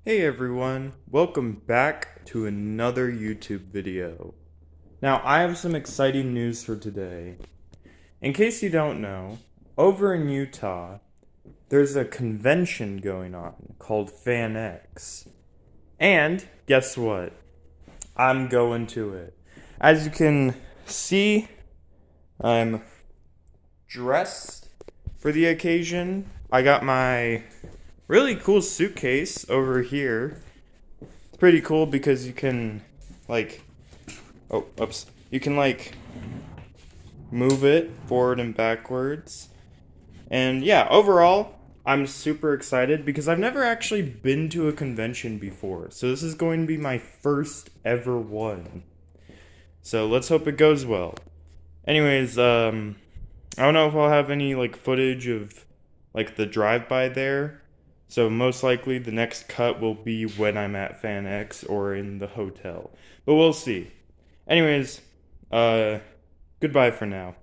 Hey everyone, welcome back to another YouTube video. Now, I have some exciting news for today. In case you don't know, over in Utah, there's a convention going on called FanX. And guess what? I'm going to it. As you can see, I'm dressed for the occasion. I got my really cool suitcase over here. It's pretty cool because you can, like, oh, oops. You can, like, move it forward and backwards. And yeah, overall, I'm super excited because I've never actually been to a convention before. So this is going to be my first ever one. So let's hope it goes well. Anyways, I don't know if I'll have any, like, footage of, like, the drive-by there. So most likely the next cut will be when I'm at FanX or in the hotel. But we'll see. Anyways, goodbye for now.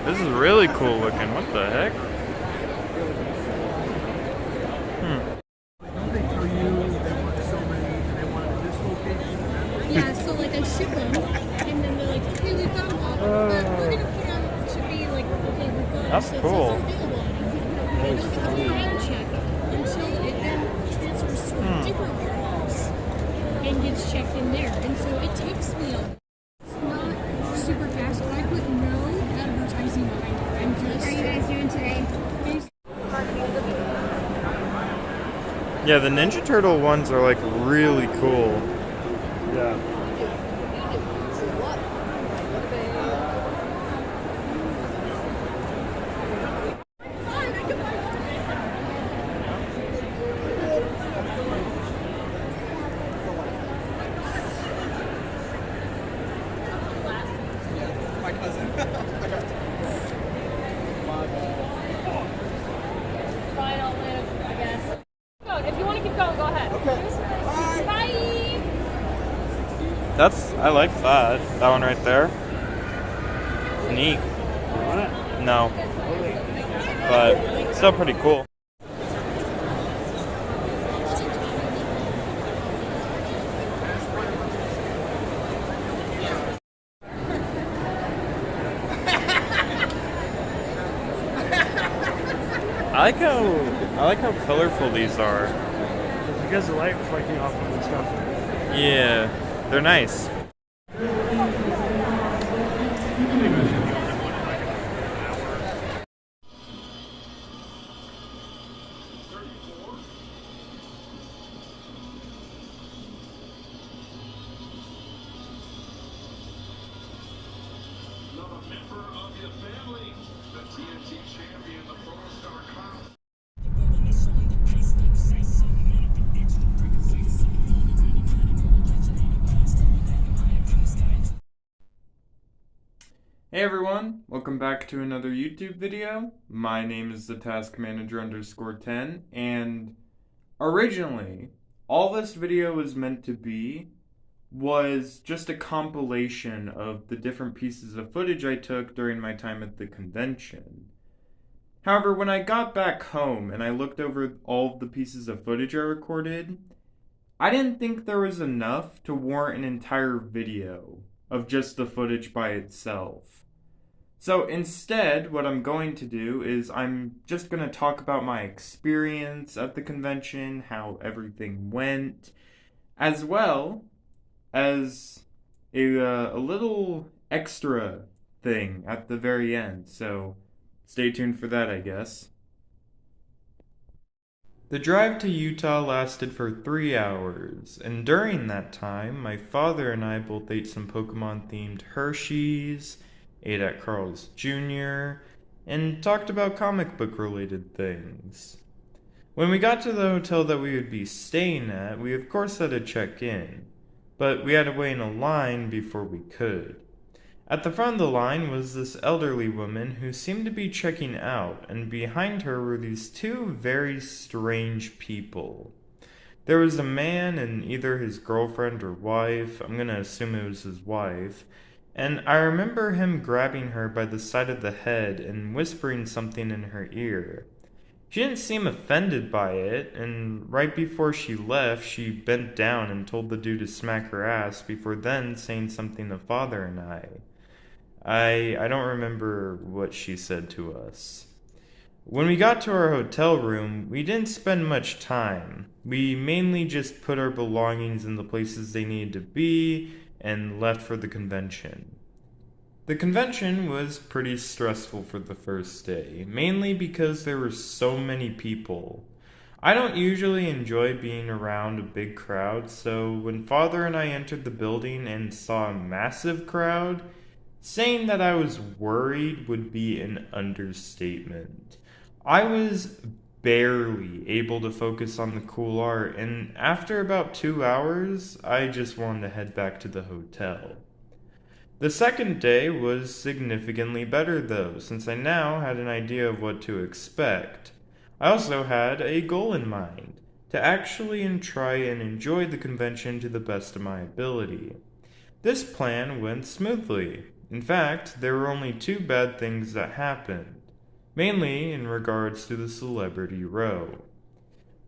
This is really cool looking. What the heck? Don't they tell you they want so many and they wanted this location? Yeah, so like I ship them, and then they're like, okay, we found one, but we're gonna put out to be like, okay, we've got That's so cool. it's available. And don't have a time check until it then transfers to a different warehouse and gets checked in there. And so it takes me a. It's not super fast, but I put no advertising behind it. I'm just. How are you guys doing today? Yeah, the Ninja Turtle ones are like really cool. Yeah. My cousin. Fine, I'll live, I guess. If you want to keep going, go ahead. Okay. Bye. I like that. That one right there. Neat. No. But still pretty cool. I like how colorful these are. You guys are light reflecting off of the stuff. Yeah, they're nice. Another member of your family, the TNT champion, the Protostar Clown. Hey everyone, welcome back to another YouTube video. My name is the Task Manager _10, and originally, all this video was meant to be was just a compilation of the different pieces of footage I took during my time at the convention. However, when I got back home and I looked over all of the pieces of footage I recorded, I didn't think there was enough to warrant an entire video of just the footage by itself. So instead, what I'm going to do is I'm just going to talk about my experience at the convention, how everything went, as well as a little extra thing at the very end. So stay tuned for that, I guess. The drive to Utah lasted for 3 hours, and during that time, my father and I both ate some Pokemon-themed Hershey's, ate at Carl's Jr., and talked about comic book-related things. When we got to the hotel that we would be staying at, we of course had to check in, but we had to wait in a line before we could. At the front of the line was this elderly woman who seemed to be checking out, and behind her were these two very strange people. There was a man and either his girlfriend or wife, I'm gonna assume it was his wife, and I remember him grabbing her by the side of the head and whispering something in her ear. She didn't seem offended by it, and right before she left, she bent down and told the dude to smack her ass before then saying something to Father and I don't remember what she said to us. When we got to our hotel room, we didn't spend much time. We mainly just put our belongings in the places they needed to be and left for the convention. The convention was pretty stressful for the first day, mainly because there were so many people. I don't usually enjoy being around a big crowd, so when Father and I entered the building and saw a massive crowd, saying that I was worried would be an understatement. I was barely able to focus on the cool art, and after about 2 hours, I just wanted to head back to the hotel. The second day was significantly better though, since I now had an idea of what to expect. I also had a goal in mind, to actually try and enjoy the convention to the best of my ability. This plan went smoothly. In fact, there were only 2 bad things that happened, mainly in regards to the Celebrity Row.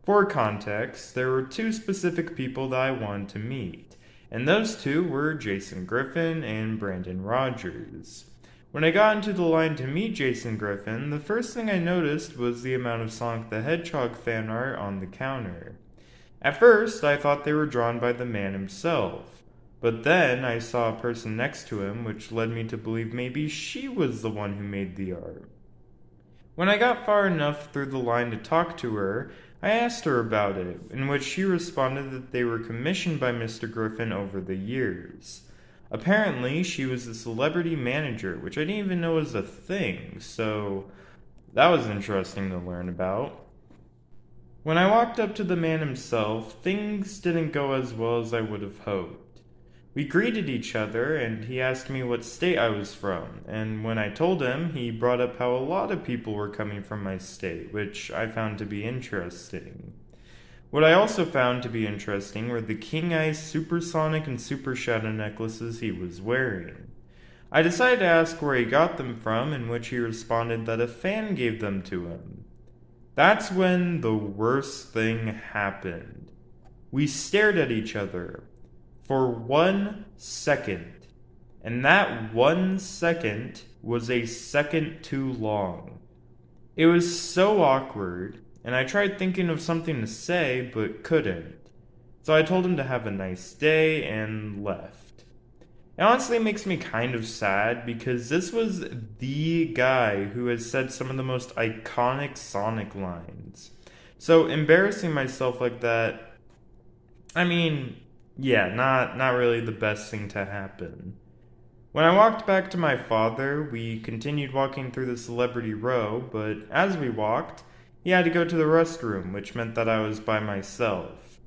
For context, there were 2 specific people that I wanted to meet, and those 2 were Jason Griffin and Brandon Rogers. When I got into the line to meet Jason Griffin, the first thing I noticed was the amount of Sonic the Hedgehog fan art on the counter. At first, I thought they were drawn by the man himself. But then I saw a person next to him, which led me to believe maybe she was the one who made the art. When I got far enough through the line to talk to her, I asked her about it, in which she responded that they were commissioned by Mr. Griffin over the years. Apparently, she was a celebrity manager, which I didn't even know was a thing, so that was interesting to learn about. When I walked up to the man himself, things didn't go as well as I would have hoped. We greeted each other, and he asked me what state I was from, and when I told him, he brought up how a lot of people were coming from my state, which I found to be interesting. What I also found to be interesting were the King Ice Supersonic and Super Shadow necklaces he was wearing. I decided to ask where he got them from, in which he responded that a fan gave them to him. That's when the worst thing happened. We stared at each other for 1 second, and that 1 second was a second too long. It was so awkward, and I tried thinking of something to say, but couldn't. So I told him to have a nice day and left. It honestly makes me kind of sad, because this was the guy who has said some of the most iconic Sonic lines. So embarrassing myself like that, yeah, not really the best thing to happen. When I walked back to my father, we continued walking through the Celebrity Row, but as we walked, he had to go to the restroom, which meant that I was by myself.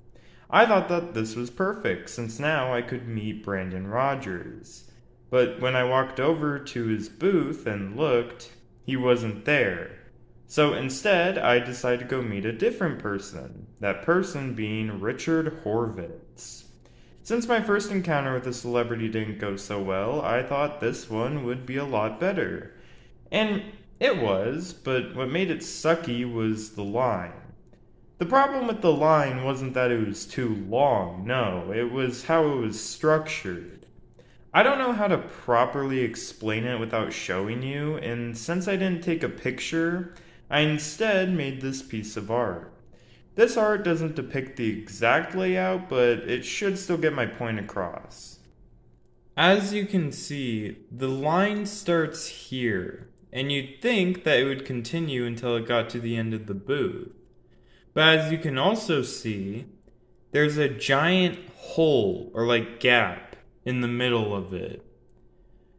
I thought that this was perfect, since now I could meet Brandon Rogers. But when I walked over to his booth and looked, he wasn't there. So instead, I decided to go meet a different person, that person being Richard Horvitz. Since my first encounter with a celebrity didn't go so well, I thought this one would be a lot better. And it was, but what made it sucky was the line. The problem with the line wasn't that it was too long, no, it was how it was structured. I don't know how to properly explain it without showing you, and since I didn't take a picture, I instead made this piece of art. This art doesn't depict the exact layout, but it should still get my point across. As you can see, the line starts here, and you'd think that it would continue until it got to the end of the booth. But as you can also see, there's a giant hole or like gap in the middle of it.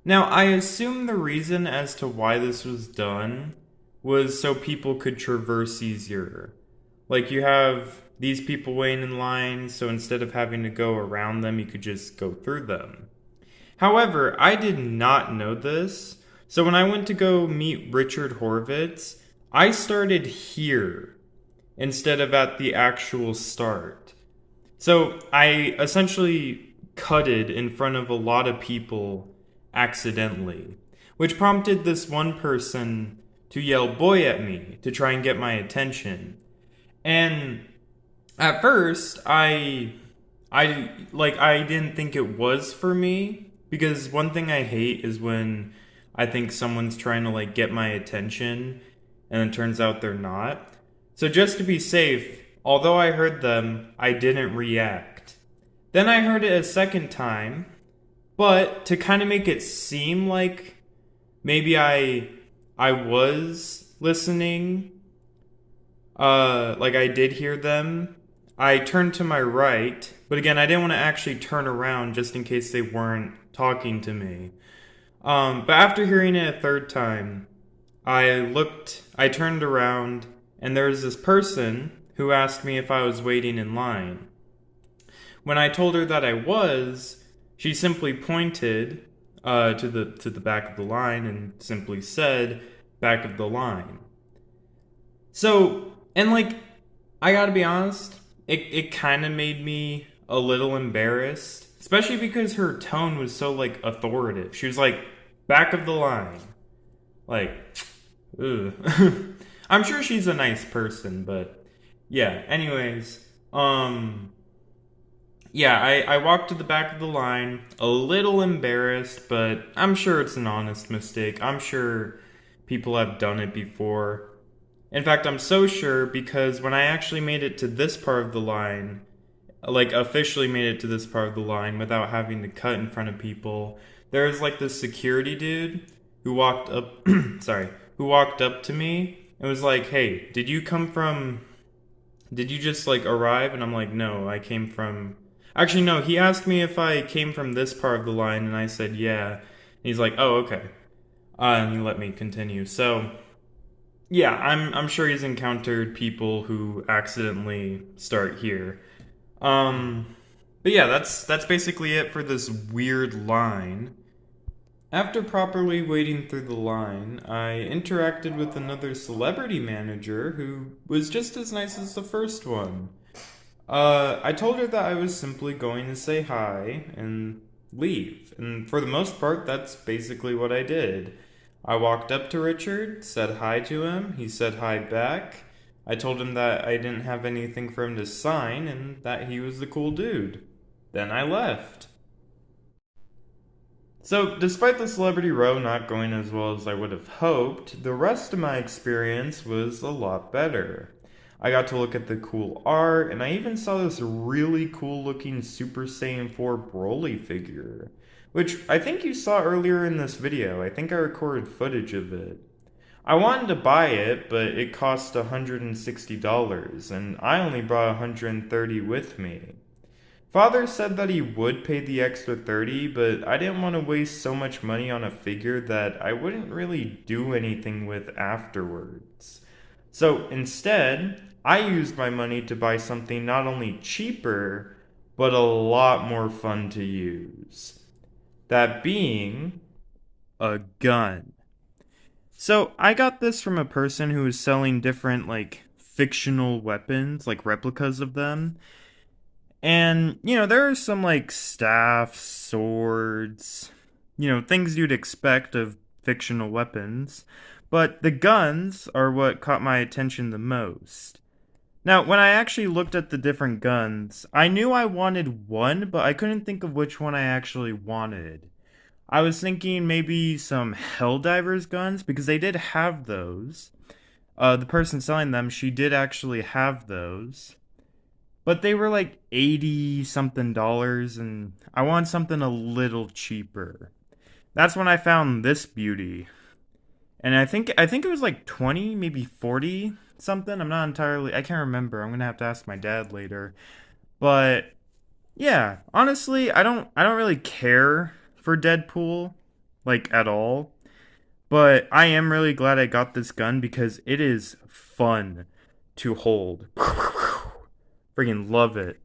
Now, I assume the reason as to why this was done was so people could traverse easier. Like, you have these people waiting in line, so instead of having to go around them, you could just go through them. However, I did not know this, so when I went to go meet Richard Horvitz, I started here instead of at the actual start. So I essentially cutted in front of a lot of people accidentally, which prompted this one person to yell "boy" at me to try and get my attention. And at first, I didn't think it was for me, because one thing I hate is when I think someone's trying to like get my attention and it turns out they're not. So just to be safe, although I heard them, I didn't react. Then I heard it a second time, but to kind of make it seem like maybe I was listening, like I did hear them, I turned to my right, but again, I didn't want to actually turn around just in case they weren't talking to me. But after hearing it a third time, I turned around, and there was this person who asked me if I was waiting in line. When I told her that I was, she simply pointed to the back of the line and simply said, "Back of the line." So, and like, I gotta be honest, it kind of made me a little embarrassed, especially because her tone was so like authoritative. She was like, "Back of the line." Like, ugh. I'm sure she's a nice person, but yeah, anyways, yeah, I walked to the back of the line, a little embarrassed, but I'm sure it's an honest mistake. I'm sure people have done it before. In fact, I'm so sure because when I actually made it to this part of the line, like officially made it to this part of the line without having to cut in front of people, there was like this security dude who walked up, who walked up to me and was like, "Hey, did you just like arrive?" And I'm like, "No, I came from," actually, no, he asked me if I came from this part of the line, and I said, "Yeah." And he's like, "Oh, okay." And he let me continue. So, yeah, I'm sure he's encountered people who accidentally start here. But yeah, that's basically it for this weird line. After properly wading through the line, I interacted with another celebrity manager who was just as nice as the first one. I told her that I was simply going to say hi and leave, and for the most part, that's basically what I did. I walked up to Richard, said hi to him, he said hi back. I told him that I didn't have anything for him to sign and that he was the cool dude. Then I left. So, despite the celebrity row not going as well as I would have hoped, the rest of my experience was a lot better. I got to look at the cool art, and I even saw this really cool looking Super Saiyan 4 Broly figure, which I think you saw earlier in this video. I think I recorded footage of it. I wanted to buy it, but it cost $160, and I only brought $130 with me. Father said that he would pay the extra $30, but I didn't want to waste so much money on a figure that I wouldn't really do anything with afterwards. So instead, I used my money to buy something not only cheaper, but a lot more fun to use. That being a gun. So I got this from a person who was selling different like fictional weapons, like replicas of them. And, there are some like staffs, swords, things you'd expect of fictional weapons. But the guns are what caught my attention the most. Now, when I actually looked at the different guns, I knew I wanted one, but I couldn't think of which one I actually wanted. I was thinking maybe some Helldivers guns, because they did have those. The person selling them, she did actually have those. But they were like $80-something, and I wanted something a little cheaper. That's when I found this beauty. And I think it was like 20, maybe 40 something. I'm not entirely, I can't remember. I'm gonna have to ask my dad later. But yeah, honestly, I don't really care for Deadpool like at all. But I am really glad I got this gun because it is fun to hold. Freaking love it.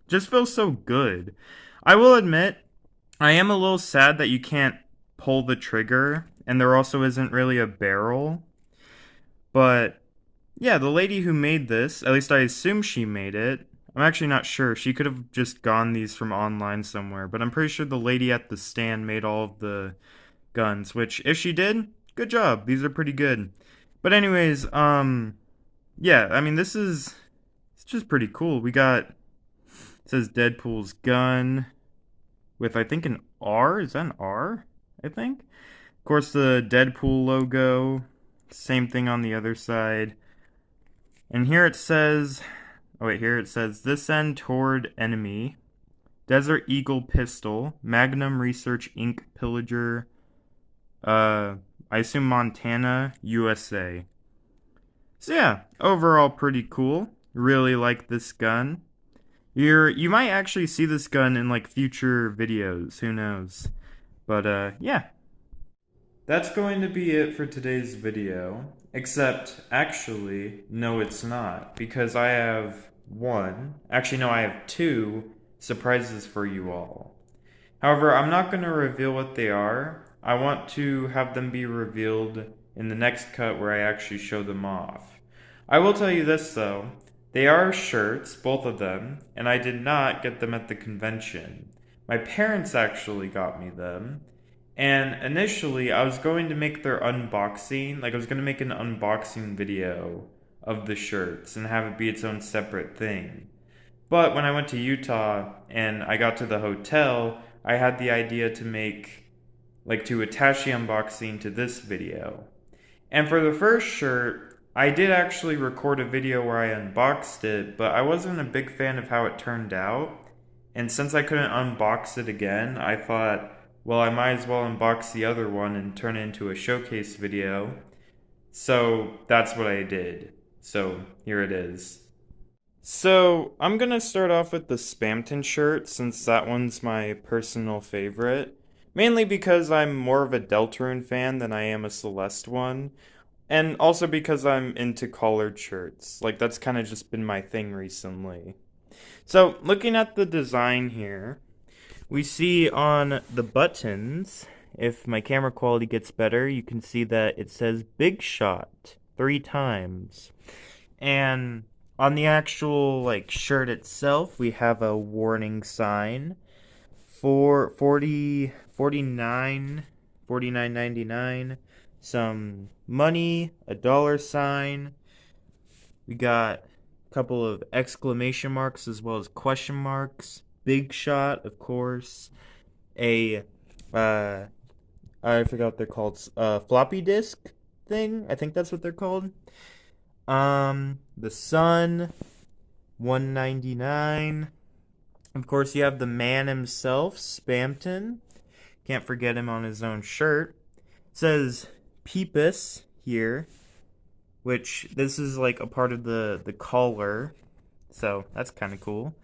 Just feels so good. I will admit, I am a little sad that you can't pull the trigger, and there also isn't really a barrel. But yeah, the lady who made this, at least I assume she made it. I'm actually not sure. She could have just gotten these from online somewhere, but I'm pretty sure the lady at the stand made all of the guns, which if she did, good job. These are pretty good. But anyways, yeah, I mean it's just pretty cool. We got, it says Deadpool's gun with I think an R. Is that an R? I think. Of course, the Deadpool logo. Same thing on the other side. And here it says, oh wait, here it says this end toward enemy. Desert Eagle pistol. Magnum Research Inc. Pillager. I assume Montana, USA. So yeah, overall pretty cool. Really like this gun. You might actually see this gun in like future videos, who knows. But yeah. That's going to be it for today's video. Except, actually, no it's not. Because I have I have two surprises for you all. However, I'm not going to reveal what they are. I want to have them be revealed in the next cut where I actually show them off. I will tell you this though, they are shirts, both of them, and I did not get them at the convention. My parents actually got me them, and initially I was going to make their unboxing, like I was going to make an unboxing video of the shirts and have it be its own separate thing. But when I went to Utah and I got to the hotel, I had the idea to to attach the unboxing to this video. And for the first shirt, I did actually record a video where I unboxed it, but I wasn't a big fan of how it turned out. And since I couldn't unbox it again, I thought, well, I might as well unbox the other one and turn it into a showcase video. So that's what I did. So here it is. So I'm gonna start off with the Spamton shirt since that one's my personal favorite. Mainly because I'm more of a Deltarune fan than I am a Celeste one. And also because I'm into collared shirts. Like, that's kind of just been my thing recently. So, looking at the design here, we see on the buttons, if my camera quality gets better, you can see that it says Big Shot 3 times. And on the actual, shirt itself, we have a warning sign for $49.99, some money, a $sign. We got a couple of exclamation marks as well as question marks. Big Shot, of course. I forgot what they're called. Floppy disk thing. I think that's what they're called. The sun, $1.99. Of course, you have the man himself, Spamton. Can't forget him on his own shirt. It says Peepus here, which this is like a part of the collar. So that's kind of cool.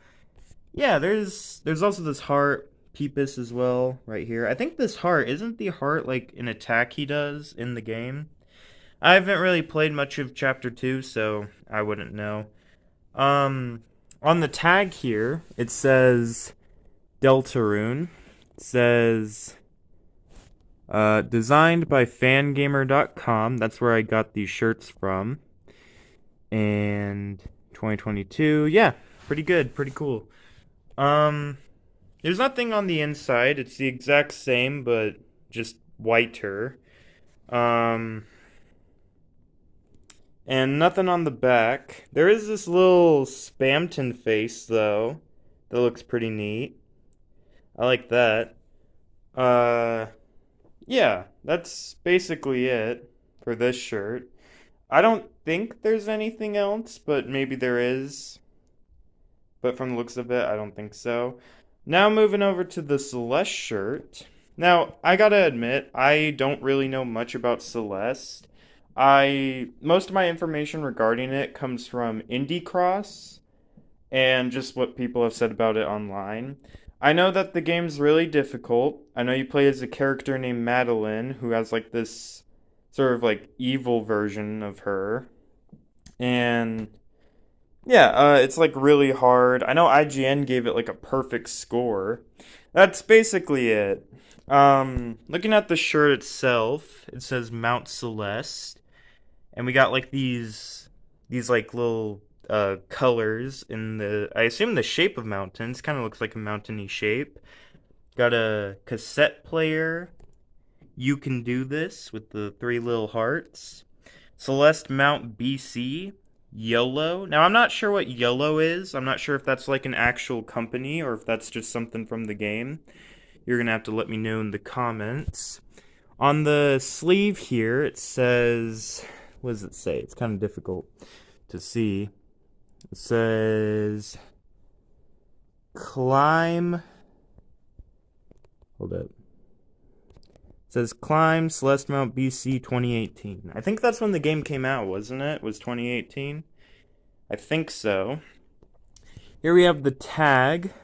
Yeah, there's also this heart, Peepus as well, right here. I think this heart, isn't the heart like an attack he does in the game? I haven't really played much of Chapter 2, so I wouldn't know. On the tag here, it says Deltarune. It says designed by Fangamer.com. That's where I got these shirts from. And 2022. Yeah, pretty good, pretty cool. There's nothing on the inside. It's the exact same, but just whiter. And nothing on the back. There is this little Spamton face, though, that looks pretty neat. I like that. Yeah, that's basically it for this shirt. I don't think there's anything else, but maybe there is. But from the looks of it, I don't think so. Now moving over to the Celeste shirt. Now, I gotta admit, I don't really know much about Celeste. most of my information regarding it comes from IndieCross and just what people have said about it online. I know that the game's really difficult. I know you play as a character named Madeline who has like this sort of like evil version of her. And yeah, it's like really hard. I know IGN gave it like a perfect score. That's basically it. Looking at the shirt itself, it says Mount Celeste, and we got like these like little colors in the, I assume the shape of mountains. Kind of looks like a mountainy shape. Got a cassette player. You Can Do This with the 3 little hearts. Celeste Mount BC. YOLO. Now, I'm not sure what YOLO is. I'm not sure if that's like an actual company or if that's just something from the game. You're going to have to let me know in the comments. On the sleeve here, it says, what does it say? It's kind of difficult to see. It says, climb. Hold up. It says climb Celeste Mount BC 2018. I think that's when the game came out, wasn't it? It was 2018? I think so. Here we have the tag.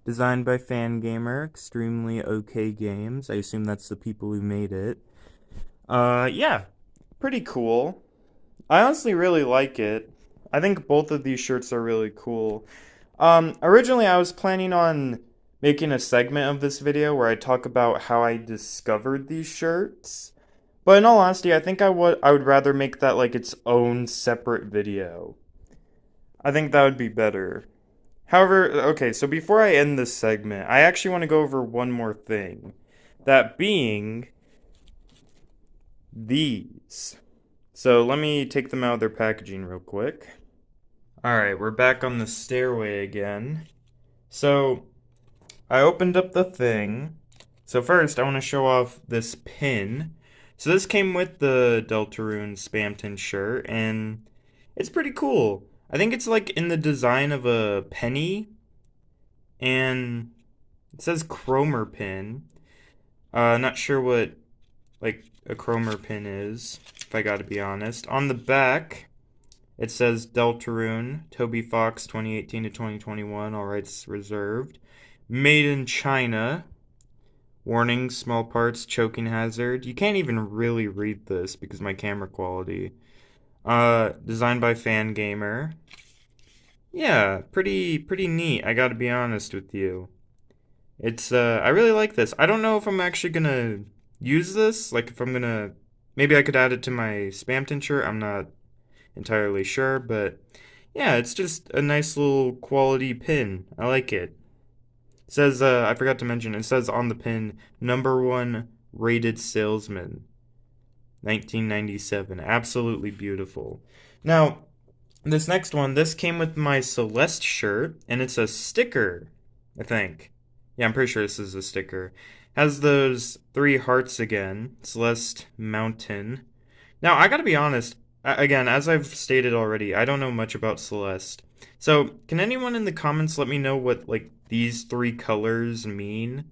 Designed by Fangamer, extremely okay games. I assume that's the people who made it. Yeah, pretty cool. I honestly really like it. I think both of these shirts are really cool. Originally I was planning on making a segment of this video where I talk about how I discovered these shirts. But in all honesty, I think I would rather make that like its own separate video. I think that would be better. However, okay, so before I end this segment, I actually want to go over one more thing. That being these. So let me take them out of their packaging real quick. Alright, we're back on the stairway again. So I opened up the thing. So first, I want to show off this pin. So this came with the Deltarune Spamton shirt, and it's pretty cool. I think it's like in the design of a penny, and it says Cromer pin. Not sure what like a Cromer pin is, if I gotta be honest. On the back, it says Deltarune, Toby Fox 2018 to 2021, all rights reserved. Made in China. Warning, small parts, choking hazard. You can't even really read this because of my camera quality. Designed by Fangamer. Yeah, pretty neat, I gotta be honest with you. It's, I really like this. I don't know if I'm actually gonna use this, like if I'm gonna, maybe I could add it to my Spamton shirt, I'm not entirely sure, but yeah, it's just a nice little quality pin. I like it. It says, I forgot to mention, it says on the pin, #1 rated salesman. 1997. Absolutely beautiful. Now, this next one, this came with my Celeste shirt, and it's a sticker, I think. Yeah, I'm pretty sure this is a sticker. Has those 3 hearts again, Celeste Mountain. Now, I gotta be honest, again, as I've stated already, I don't know much about Celeste. So, can anyone in the comments let me know what, like, these 3 colors mean?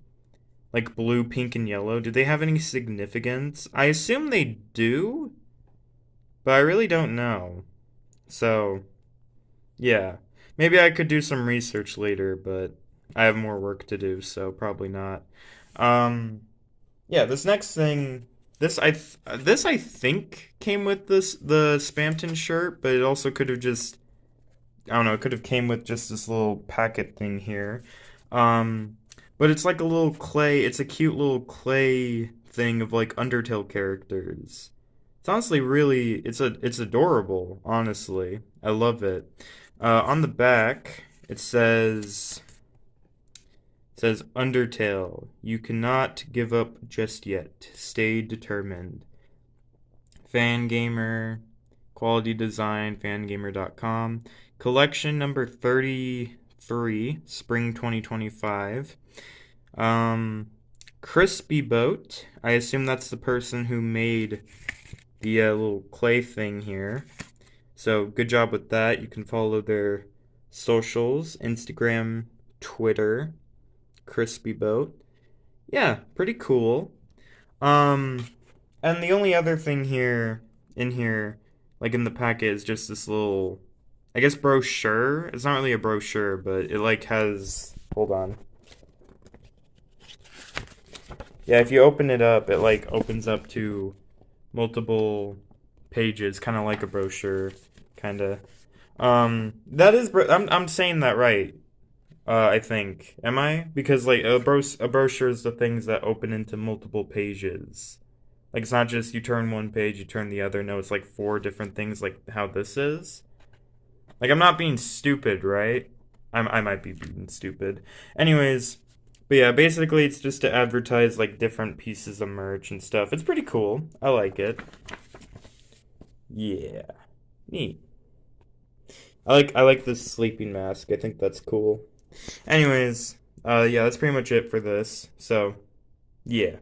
Like blue, pink, and yellow. Do they have any significance? I assume they do, but I really don't know. So, yeah. Maybe I could do some research later, but I have more work to do, so probably not. Yeah, this next thing, this I think came with the Spamton shirt, but it also could have just, I don't know, it could have came with just this little packet thing here. But it's like a little clay, it's a cute little clay thing of like Undertale characters. It's honestly really, it's adorable, honestly. I love it. On the back, it says Undertale, you cannot give up just yet. Stay determined. Fangamer, quality design, fangamer.com. Collection number 33, spring 2025. Crispy Boat. I assume that's the person who made the little clay thing here. So good job with that. You can follow their socials, Instagram, Twitter, Crispy Boat. Yeah, pretty cool. And the only other thing in here, like in the packet, is just this little, I guess, brochure. It's not really a brochure, but it like has, hold on. Yeah, if you open it up, it like opens up to multiple pages, kind of like a brochure, kind of. That is, I'm saying that right. I think. Am I? Because like a brochure is the things that open into multiple pages. Like it's not just you turn one page, you turn the other. No, it's like 4 different things, like how this is. Like I'm not being stupid, right? I might be being stupid. Anyways, but yeah, basically it's just to advertise like different pieces of merch and stuff. It's pretty cool. I like it. Yeah. Neat. I like this sleeping mask. I think that's cool. Anyways, yeah, that's pretty much it for this. So, yeah.